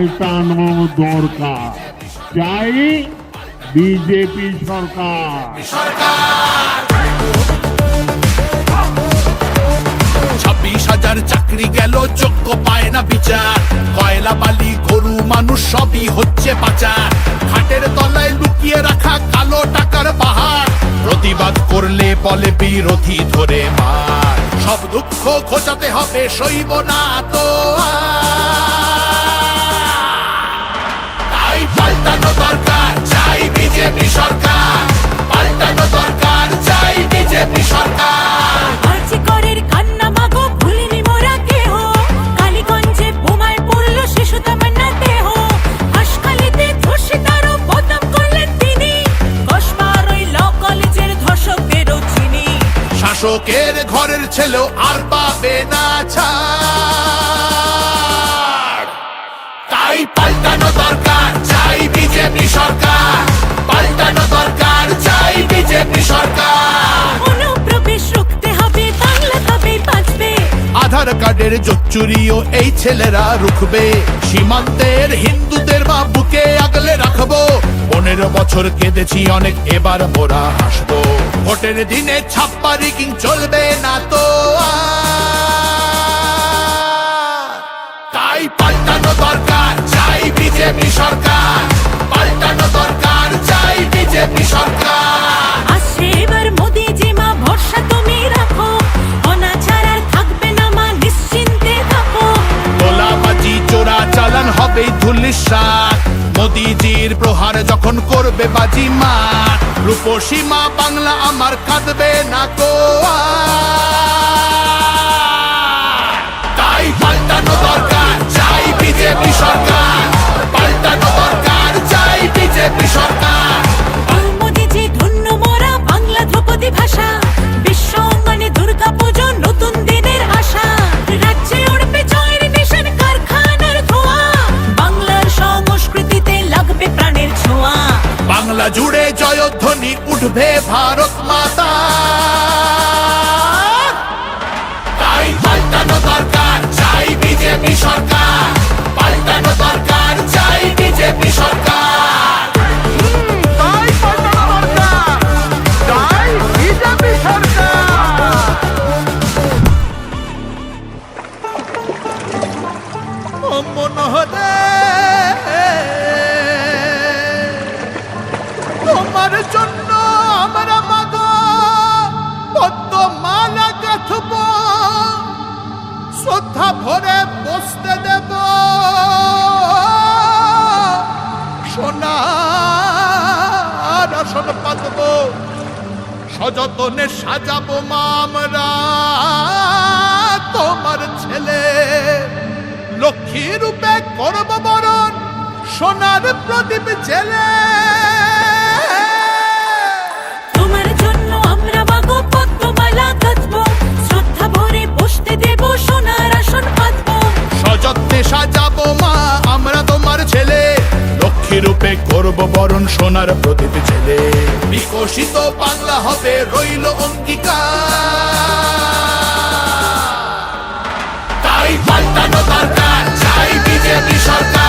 পাল্টানো দরকার। চাই বিজেপি সরকার। 26,000 চাকরি গেল, যোগ্য পায় না বিচার। কয়লা বালি গরু মানুষ সবই হচ্ছে পাচার। খাটের তলায় লুকিয়ে রাখা কালো টাকার পাহাড়। প্রতিবাদ করলে বলে বিরোধী ধরে মার। সব দুঃখ ঘোচাতে হবে, সইব না তো তাই পাল্টানো দরকার, চাই বিজেপি সরকার। পাল্টানো দরকার, চাই বিজেপি সরকার। শাসকের ঘরের ছেলেও আর পাবে না ছাড়। তাই পাল্টানো দরকার, চাই বিজেপি সরকার। পাল্টানো দরকার, চাই বিজেপি সরকার। অনুপ্রবেশ রুখতে হবে, বাংলা তবেই বাঁচবে। আধার কার্ডের জোচ্চুরিও এই ছেলেরা রুখবে। সীমান্তের হিন্দুদের মা বুকে আগলে রাখবো। 15 বছর কেঁদেছি অনেক, এবার মোরা হাসবো। ভোটের দিনে ছাপ্পা রিগিং চলবে না তো তাই পাল্টানো দরকার, চাই বিজেপি সরকার। পাল্টানো দরকার, চাই বিজেপি সরকার। আসছে এবার মোদি জি মা, ভরসা তুমি রাখো। অনাচার আর থাকবে না মা, নিশ্চিন্তে থাকো। গোলাবাজি চোরা চালান হবে ধুলিসাৎ। মোদিজির প্রহার যখন করবে বাজি মা। রূপসী মা বাংলা আমার কাঁদবে না কো তাই পাল্টানো দরকার, চাই বিজেপি সরকার। পাল্টানো দরকার, চাই বিজেপি সরকার। মোদি জি ধন্য মোরা, বাংলা ধ্রুপদী ভাষা। বিশ্ব অঙ্গনে দুর্গা পুজো, নতুন দিনের আশা। রাজ্যে উড়বে জয়ের নিশান, কারখানার ধোঁয়া। বাংলার সংস্কৃতিতে লাগবে প্রাণের ছোঁয়া। বাংলা জুড়ে জয়ধ্বনি উঠবে ভারত মাতা। তাই পাল্টানো দরকার, চাই বিজেপি সরকার। পাল্টানো দরকার, চাই বিজেপি সরকার। তাই পাল্টানো দরকার, চাই বিজেপি সরকার। ও মনোহরে, তোমার জন্য আমরা মাগো পদ্মমালা গাঁথব। শ্রদ্ধা ভরে বসতে দেব, সোনার আসন পাতব। সযতনে সাজাবো মা আমরা তোমার ছেলে। লক্ষ্মী রূপে করব বরণ, সোনার প্রদীপ জেলে। তোমার জন্য আমরা মাগো পদ্মমালা গাঁথবো। শ্রদ্ধা ভরে বসতে দেব, সোনার আসন পাতবো। সযত্নে সাজাবো মা আমরা তোমার ছেলে। লক্ষ্মী রূপে করব বরণ, সোনার প্রদীপ ছেলে। বিকশিত বাংলা হবে রইল অঙ্গীকার। তাই পাল্টানো দরকার, চাই বিজেপি সরকার।